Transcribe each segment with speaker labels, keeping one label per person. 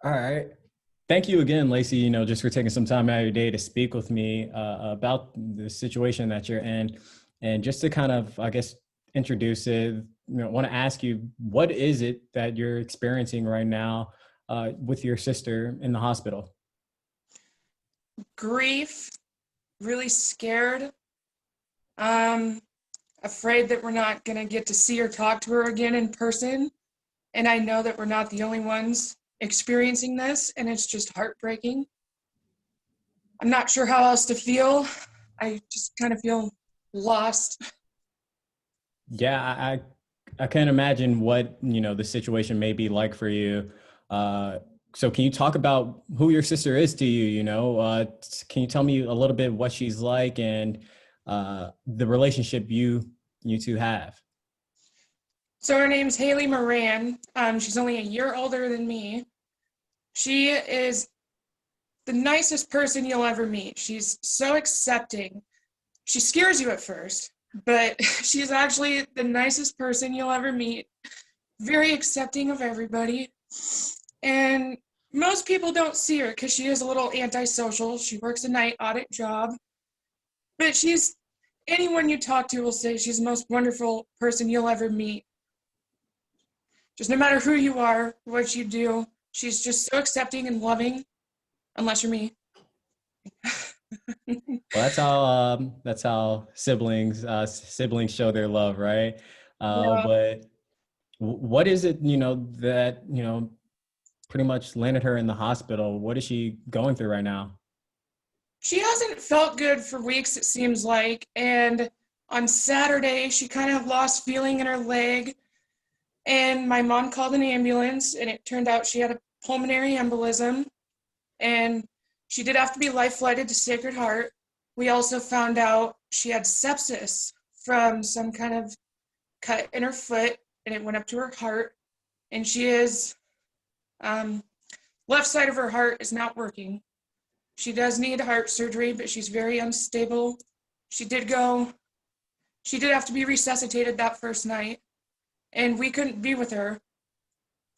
Speaker 1: All right. Thank you again, Lacey, just for taking some time out of your day to speak with me about the situation that you're in. And just to kind of, I guess, introduce it, want to ask you, what is it that you're experiencing right now with your sister in the hospital?
Speaker 2: Grief, really scared, um, afraid that we're not going to get to see or talk to her again in person. And I know that we're not the only ones experiencing this, and it's just heartbreaking. I'm not sure how else to feel. I just kind of feel lost.
Speaker 1: Yeah, I can't imagine what, the situation may be like for you. Uh, so can you talk about who your sister is to you, can you tell me a little bit what she's like and the relationship you two have?
Speaker 2: So her name's Haley Moran. She's only a year older than me. She is the nicest person you'll ever meet. She's so accepting. She scares you at first, but she's actually the nicest person you'll ever meet. Very accepting of everybody. And most people don't see her because she is a little antisocial. She works a night audit job, but anyone you talk to will say she's the most wonderful person you'll ever meet. Just no matter who you are, what you do, she's just so accepting and loving, unless you're me.
Speaker 1: Well, that's how siblings show their love, right?
Speaker 2: Yeah.
Speaker 1: But what is it, that, pretty much landed her in the hospital? What is she going through right now?
Speaker 2: She hasn't felt good for weeks, it seems like. And on Saturday, she kind of lost feeling in her leg. And my mom called an ambulance, and it turned out she had a pulmonary embolism. And she did have to be life flighted to Sacred Heart. We also found out she had sepsis from some kind of cut in her foot, and it went up to her heart. And um, left side of her heart is not working. She does need heart surgery, but she's very unstable. She did go, she did have to be resuscitated that first night, and we couldn't be with her.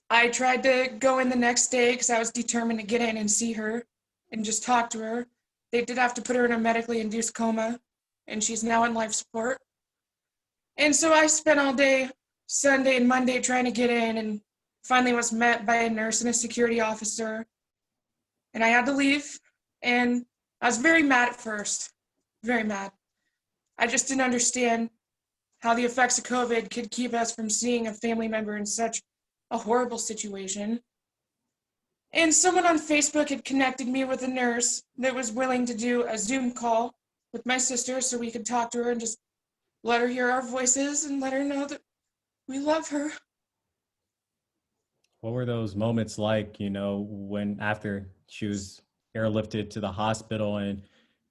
Speaker 2: I tried to go in the next day because I was determined to get in and see her and just talk to her. They did have to put her in a medically induced coma, and she's now in life support. And so I spent all day Sunday and Monday trying to get in, and finally was met by a nurse and a security officer. And I had to leave, and I was very mad at first, very mad. I just didn't understand how the effects of COVID could keep us from seeing a family member in such a horrible situation. And someone on Facebook had connected me with a nurse that was willing to do a Zoom call with my sister so we could talk to her and just let her hear our voices and let her know that we love her.
Speaker 1: What were those moments like, when after she was airlifted to the hospital and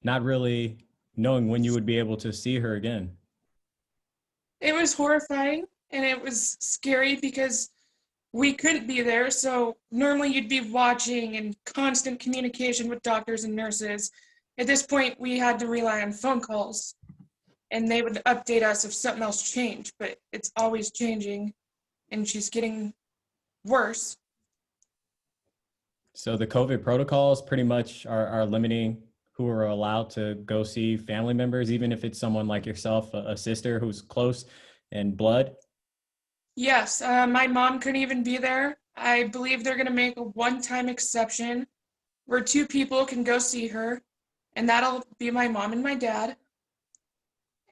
Speaker 1: not really knowing when you would be able to see her again?
Speaker 2: It was horrifying and it was scary because we couldn't be there. So normally you'd be watching and constant communication with doctors and nurses. At this point, we had to rely on phone calls and they would update us if something else changed, but it's always changing and she's getting worse.
Speaker 1: So the COVID protocols pretty much are limiting who are allowed to go see family members, even if it's someone like yourself, a sister who's close in blood.
Speaker 2: Yes, my mom couldn't even be there. I believe they're going to make a one-time exception where two people can go see her, and that'll be my mom and my dad.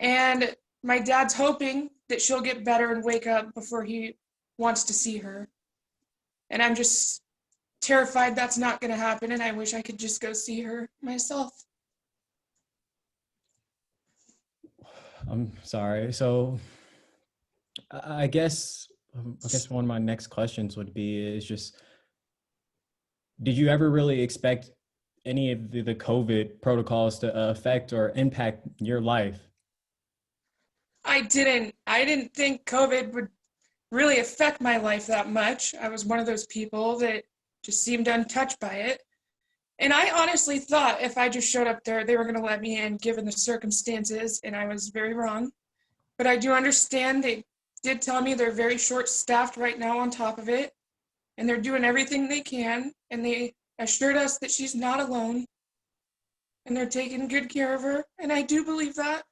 Speaker 2: And my dad's hoping that she'll get better and wake up before he wants to see her. And I'm just terrified that's not going to happen, and I wish I could just go see her myself.
Speaker 1: I'm sorry. So I guess one of my next questions would be is just, did you ever really expect any of the COVID protocols to affect or impact your life?
Speaker 2: I didn't think COVID would really affect my life that much. I was one of those people that just seemed untouched by it. And I honestly thought if I just showed up there, they were going to let me in given the circumstances, and I was very wrong. But I do understand they did tell me they're very short staffed right now on top of it. and they're doing everything they can, and they assured us that she's not alone, and they're taking good care of her, and I do believe that.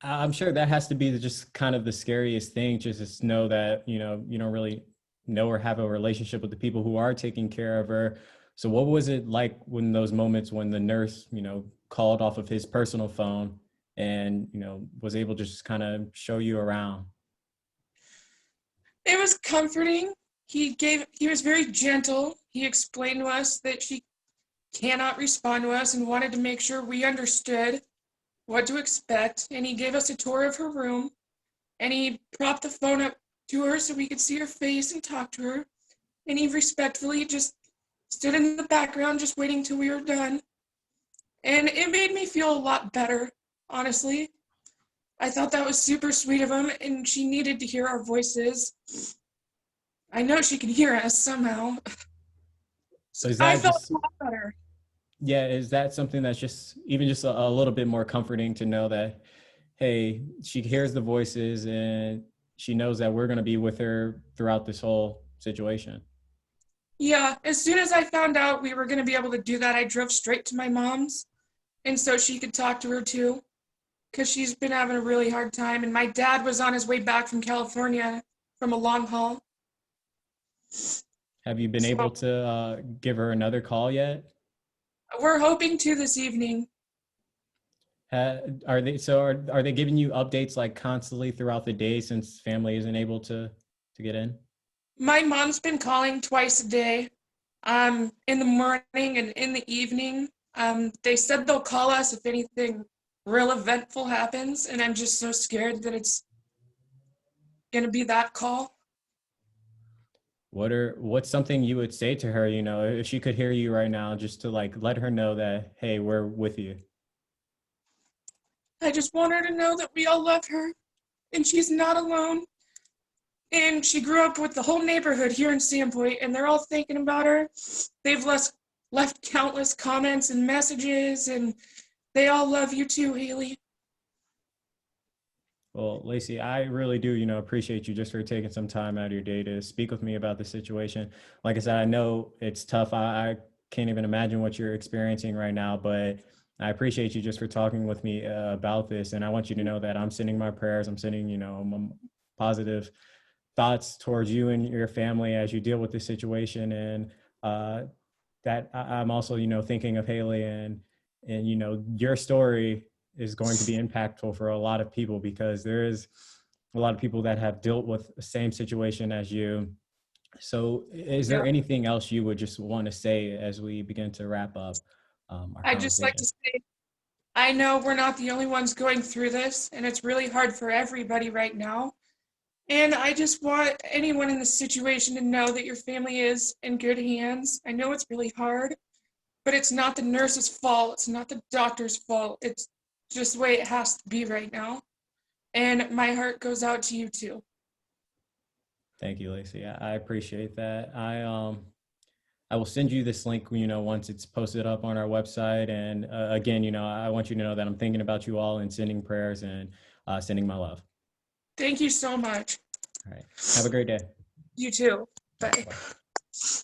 Speaker 1: I'm sure that has to be just kind of the scariest thing, just to know that, you don't really know or have a relationship with the people who are taking care of her. So what was it like when those moments when the nurse, called off of his personal phone and, was able to just kind of show you around?
Speaker 2: It was comforting. He was very gentle. He explained to us that she cannot respond to us and wanted to make sure we understood what to expect. And he gave us a tour of her room, and he propped the phone up to her so we could see her face and talk to her. And he respectfully just stood in the background, just waiting till we were done. And it made me feel a lot better, honestly. I thought that was super sweet of him, and she needed to hear our voices. I know she can hear us somehow. So
Speaker 1: So is
Speaker 2: I
Speaker 1: that
Speaker 2: felt
Speaker 1: just,
Speaker 2: a lot better.
Speaker 1: yeah, is that something that's just even just a little bit more comforting to know that, hey, she hears the voices and she knows that we're going to be with her throughout this whole situation?
Speaker 2: Yeah, as soon as I found out we were going to be able to do that, I drove straight to my mom's, and so she could talk to her too, because she's been having a really hard time. And my dad was on his way back from California from a long haul.
Speaker 1: Have you been able
Speaker 2: So
Speaker 1: to give her another call yet?
Speaker 2: we're hoping to this evening.
Speaker 1: Are they giving you updates like constantly throughout the day since family isn't able to get in?
Speaker 2: My mom's been calling twice a day, in the morning and in the evening. They said they'll call us if anything real eventful happens, and I'm just so scared that it's gonna be that call.
Speaker 1: What's something you would say to her, if she could hear you right now, just to like let her know that, hey, we're with you?
Speaker 2: I just want her to know that we all love her, and she's not alone. And she grew up with the whole neighborhood here in Sandpoint, and they're all thinking about her. They've left countless comments and messages, and they all love you too, Haley.
Speaker 1: Well, Lacey, I really do, appreciate you just for taking some time out of your day to speak with me about the situation. Like I said, I know it's tough. I can't even imagine what you're experiencing right now, but I appreciate you just for talking with me about this. And I want you to know that I'm sending my prayers. I'm sending, positive thoughts towards you and your family as you deal with this situation. And uh, that I'm also, thinking of Haley and, your story is going to be impactful for a lot of people because there is a lot of people that have dealt with the same situation as you. So is there
Speaker 2: Yeah.
Speaker 1: anything else you would just want to say as we begin to wrap up our
Speaker 2: I'd just like to
Speaker 1: conversation?
Speaker 2: say, I know we're not the only ones going through this, and it's really hard for everybody right now. And I just want anyone in this situation to know that your family is in good hands. I know it's really hard, but it's not the nurse's fault. It's not the doctor's fault. It's just the way it has to be right now. And my heart goes out to you too.
Speaker 1: Thank you, Lacey. I appreciate that. I will send you this link, once it's posted up on our website. And again, I want you to know that I'm thinking about you all and sending prayers and sending my love.
Speaker 2: Thank you so much.
Speaker 1: All right. Have a great day.
Speaker 2: You too. Bye.
Speaker 1: Bye.